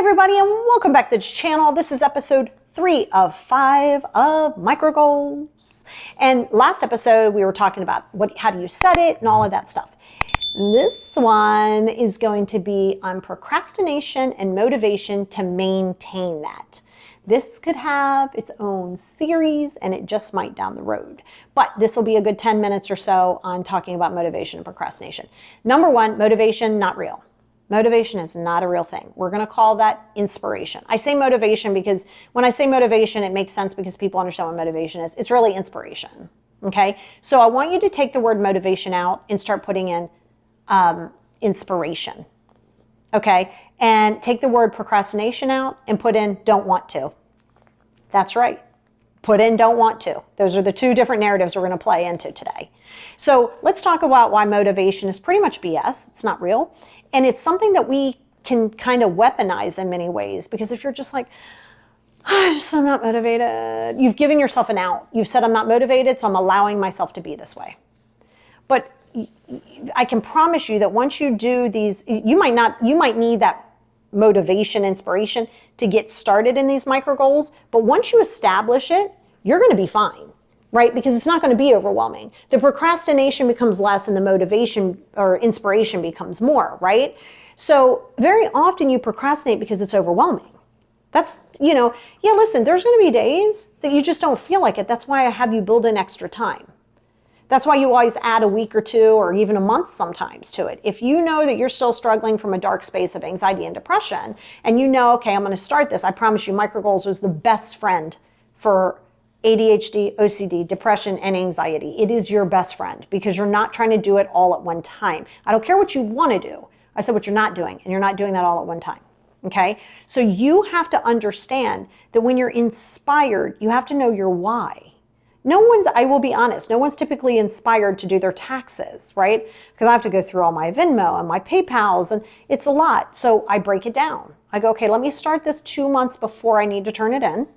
everybody, and welcome back to the channel. This is episode 3 of 5 of micro goals. And last episode we were talking about how do you set it and all of that stuff. This one is going to be on procrastination and motivation to maintain that. This could have its own series, and it just might down the road. But this will be a good 10 minutes or so on talking about motivation and procrastination. Number one, motivation, not real. Motivation is not a real thing. We're going to call that inspiration. I say motivation because when I say motivation, it makes sense because people understand what motivation is. It's really inspiration. Okay? So I want you to take the word motivation out and start putting in inspiration. Okay? And take the word procrastination out and put in don't want to. That's right. Put in don't want to. Those are the two different narratives we're going to play into today. So let's talk about why motivation is pretty much BS. It's not real. And it's something that we can kind of weaponize in many ways, because if you're just like, I'm not motivated, you've given yourself an out. You've said, I'm not motivated, so I'm allowing myself to be this way. But I can promise you that once you do these, you might need that motivation, inspiration to get started in these micro goals. But once you establish it, you're going to be fine. Right? Because it's not going to be overwhelming. The procrastination becomes less and the motivation or inspiration becomes more, right? So very often you procrastinate because it's overwhelming. That's, listen, there's going to be days that you just don't feel like it. That's why I have you build in extra time. That's why you always add a week or two or even a month sometimes to it. If you know that you're still struggling from a dark space of anxiety and depression, and you know, okay, I'm going to start this, I promise you micro goals is the best friend for ADHD, OCD, depression, and anxiety. It is your best friend because you're not trying to do it all at one time. I don't care what you want to do. I said what you're not doing, and you're not doing that all at one time. Okay? So you have to understand that when you're inspired, you have to know your why. I will be honest, no one's typically inspired to do their taxes, right? Because I have to go through all my Venmo and my PayPals, and it's a lot. So I break it down. I go, okay, let me start this 2 months before I need to turn it in.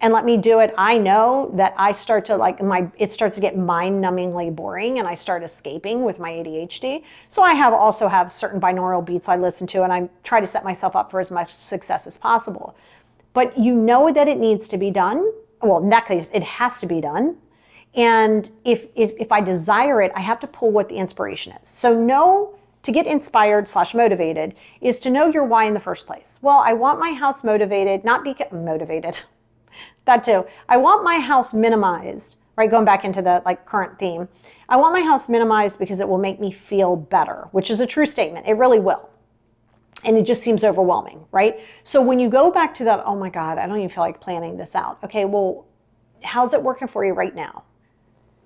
And let me do it. I know that I start to it starts to get mind-numbingly boring and I start escaping with my ADHD. So I also have certain binaural beats I listen to, and I try to set myself up for as much success as possible. But you know that it needs to be done. Well, in that case, it has to be done. And if I desire it, I have to pull what the inspiration is. So to get inspired / motivated is to know your why in the first place. Well, I want my house motivated, not be motivated. That too. I want my house minimized, right? Going back into the current theme. I want my house minimized because it will make me feel better, which is a true statement. It really will. And it just seems overwhelming, right? So when you go back to that, oh my God, I don't even feel like planning this out. Okay, well, how's it working for you right now?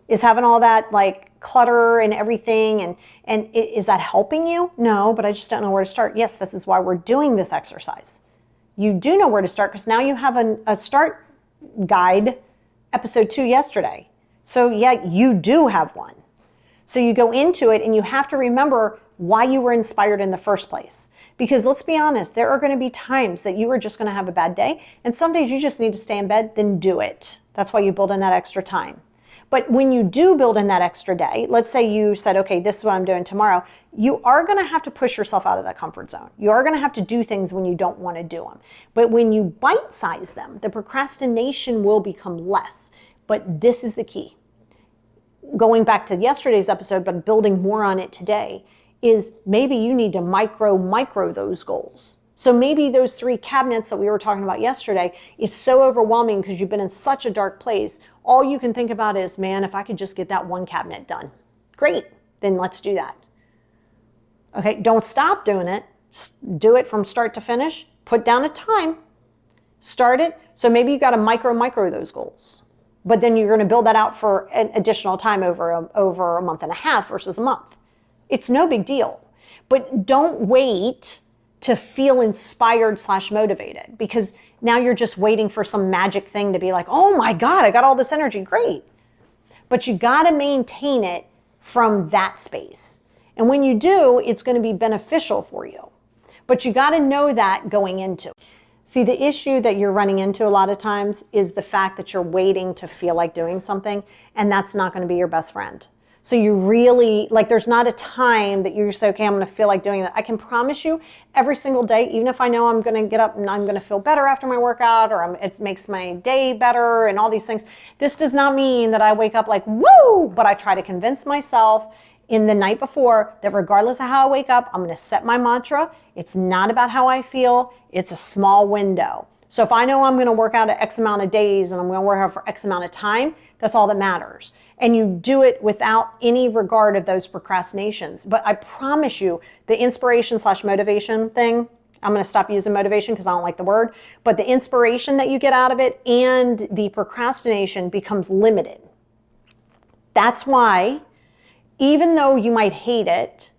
Is having all that clutter and everything, and is that helping you? No, but I just don't know where to start. Yes, this is why we're doing this exercise. You do know where to start because now you have a start guide, episode 2 yesterday. So yeah, you do have one. So you go into it and you have to remember why you were inspired in the first place. Because let's be honest, there are going to be times that you are just going to have a bad day, and some days you just need to stay in bed, then do it. That's why you build in that extra time. But when you do build in that extra day, let's say you said, okay, this is what I'm doing tomorrow, you are going to have to push yourself out of that comfort zone. You are going to have to do things when you don't want to do them. But when you bite-size them, the procrastination will become less. But this is the key. Going back to yesterday's episode, but building more on it today, is maybe you need to micro those goals. So maybe those 3 cabinets that we were talking about yesterday is so overwhelming because you've been in such a dark place. All you can think about is, man, if I could just get that 1 cabinet done. Great, then let's do that. Okay, don't stop doing it. Do it from start to finish. Put down a time. Start it. So maybe you got to micro those goals. But then you're going to build that out for an additional time over a month and a half versus a month. It's no big deal. But don't wait to feel inspired / motivated, because now you're just waiting for some magic thing to be like, oh my God, I got all this energy, great. But you got to maintain it from that space. And when you do, it's going to be beneficial for you. But you got to know that going into it. See, the issue that you're running into a lot of times is the fact that you're waiting to feel like doing something, and that's not going to be your best friend. So you really, like, there's not a time that you say, okay, I'm going to feel like doing that. I can promise you every single day, even if I know I'm going to get up and I'm going to feel better after my workout, or it makes my day better and all these things. This does not mean that I wake up like, woo, but I try to convince myself in the night before that regardless of how I wake up, I'm going to set my mantra. It's not about how I feel. It's a small window. So if I know I'm going to work out at X amount of days and I'm going to work out for X amount of time, that's all that matters. And you do it without any regard of those procrastinations. But I promise you, the inspiration/motivation thing, I'm going to stop using motivation because I don't like the word, but the inspiration that you get out of it and the procrastination becomes limited. That's why, even though you might hate it,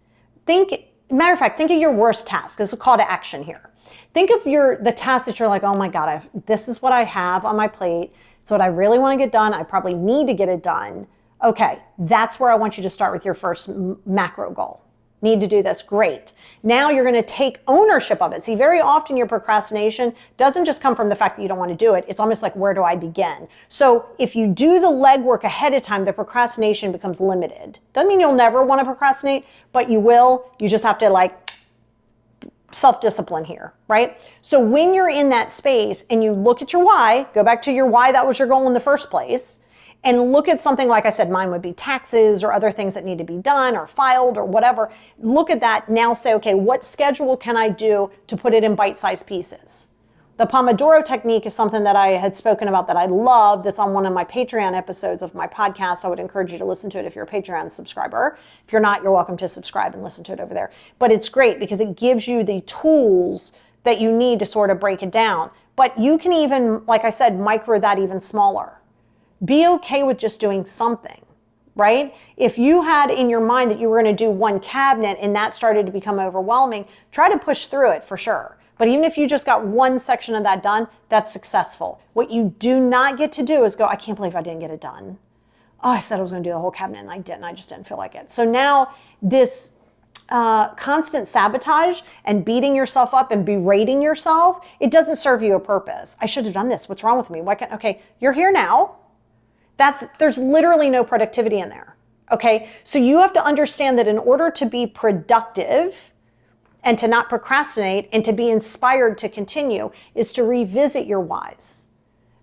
matter of fact, think of your worst task. This is a call to action here. Think of the task that you're like, oh my God, this is what I have on my plate. It's what I really want to get done. I probably need to get it done. Okay, that's where I want you to start with your first macro goal. Need to do this, great. Now you're going to take ownership of it. See, very often your procrastination doesn't just come from the fact that you don't want to do it. It's almost like, where do I begin? So if you do the legwork ahead of time, the procrastination becomes limited. Doesn't mean you'll never want to procrastinate, but you will. You just have to self-discipline here, right? So when you're in that space and you look at your why, go back to your why that was your goal in the first place, and look at something like I said, mine would be taxes or other things that need to be done or filed or whatever. Look at that, now say, okay, what schedule can I do to put it in bite-sized pieces? The Pomodoro technique is something that I had spoken about that I love, that's on one of my Patreon episodes of my podcast. I would encourage you to listen to it if you're a Patreon subscriber. If you're not, you're welcome to subscribe and listen to it over there. But it's great because it gives you the tools that you need to sort of break it down. But you can even, like I said, micro that even smaller. Be okay with just doing something, right? If you had in your mind that you were going to do one cabinet and that started to become overwhelming, try to push through it for sure. But even if you just got one section of that done, that's successful. What you do not get to do is go, I can't believe I didn't get it done. Oh, I said I was going to do the whole cabinet and I didn't. I just didn't feel like it. So now this constant sabotage and beating yourself up and berating yourself, it doesn't serve you a purpose. I should have done this. What's wrong with me? Why can't? Okay, you're here now. There's literally no productivity in there. Okay, so you have to understand that in order to be productive and to not procrastinate and to be inspired to continue is to revisit your whys.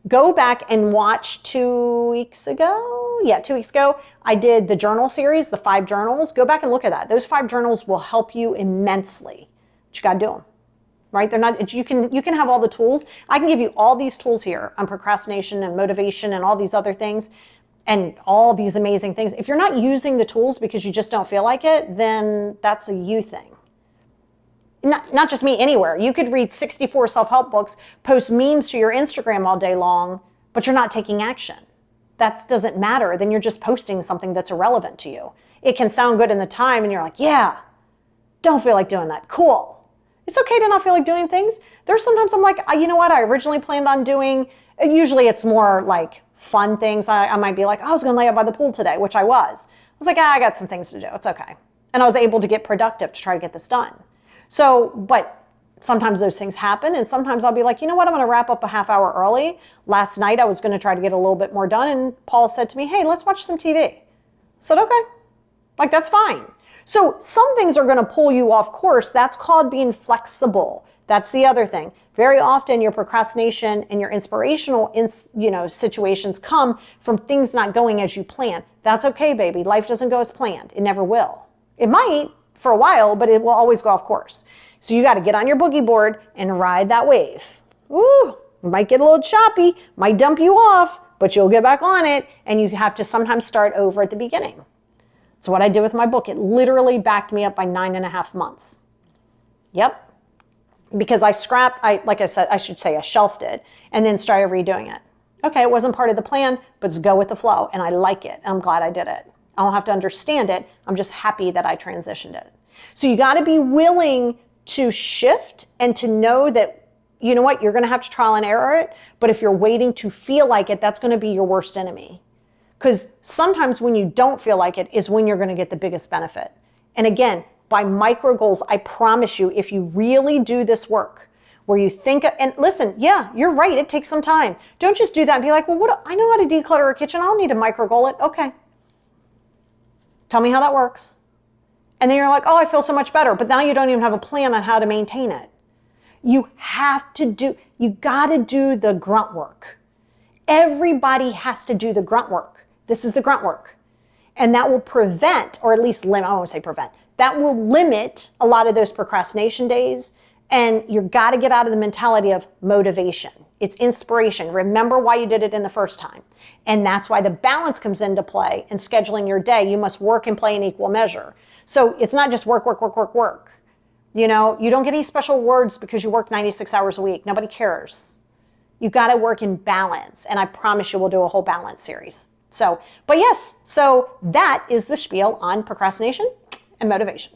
Go back and watch 2 weeks ago. Yeah, 2 weeks ago, I did the journal series, the 5 journals. Go back and look at that. Those 5 journals will help you immensely. But you got to do them, right? They're not, you can have all the tools. I can give you all these tools here on procrastination and motivation and all these other things and all these amazing things. If you're not using the tools because you just don't feel like it, then that's a you thing. Not just me, anywhere. You could read 64 self-help books, post memes to your Instagram all day long, but you're not taking action. That doesn't matter. Then you're just posting something that's irrelevant to you. It can sound good in the time and you're like, yeah, don't feel like doing that. Cool. It's okay to not feel like doing things. There's sometimes I'm like, you know what? I originally planned on doing, usually it's more like fun things. I might be like, I was going to lay out by the pool today, which I was. I was like, I got some things to do. It's okay. And I was able to get productive to try to get this done. So, but sometimes those things happen and sometimes I'll be like, you know what, I'm going to wrap up a half hour early. Last night I was going to try to get a little bit more done and Paul said to me, hey, let's watch some TV. I said, okay, like that's fine. So some things are going to pull you off course. That's called being flexible. That's the other thing. Very often your procrastination and your inspirational situations come from things not going as you plan. That's okay, baby. Life doesn't go as planned. It never will. It might for a while, but it will always go off course. So you got to get on your boogie board and ride that wave. Ooh, it might get a little choppy, might dump you off, but you'll get back on it and you have to sometimes start over at the beginning. So what I did with my book, it literally backed me up by 9.5 months. Yep. Because I shelved it and then started redoing it. Okay, it wasn't part of the plan, but it's go with the flow and I like it and I'm glad I did it. I don't have to understand it. I'm just happy that I transitioned it. So you got to be willing to shift and to know that, you know what, you're going to have to trial and error it. But if you're waiting to feel like it, that's going to be your worst enemy. Because sometimes when you don't feel like it is when you're going to get the biggest benefit. And again, by micro goals, I promise you, if you really do this work, where you think, and listen, yeah, you're right, it takes some time. Don't just do that and be like, well, I know how to declutter a kitchen. I don't need to micro goal it. Okay. Tell me how that works. And then you're like, oh, I feel so much better. But now you don't even have a plan on how to maintain it. You got to do the grunt work. Everybody has to do the grunt work. This is the grunt work. And that will prevent, or at least limit, I won't say prevent, that will limit a lot of those procrastination days. And you've got to get out of the mentality of motivation. It's inspiration. Remember why you did it in the first time. And that's why the balance comes into play in scheduling your day. You must work and play in equal measure. So it's not just work, work, work, work, work. You know, you don't get any special awards because you work 96 hours a week. Nobody cares. You got to work in balance. And I promise you we'll do a whole balance series. So, but yes, so that is the spiel on procrastination and motivation.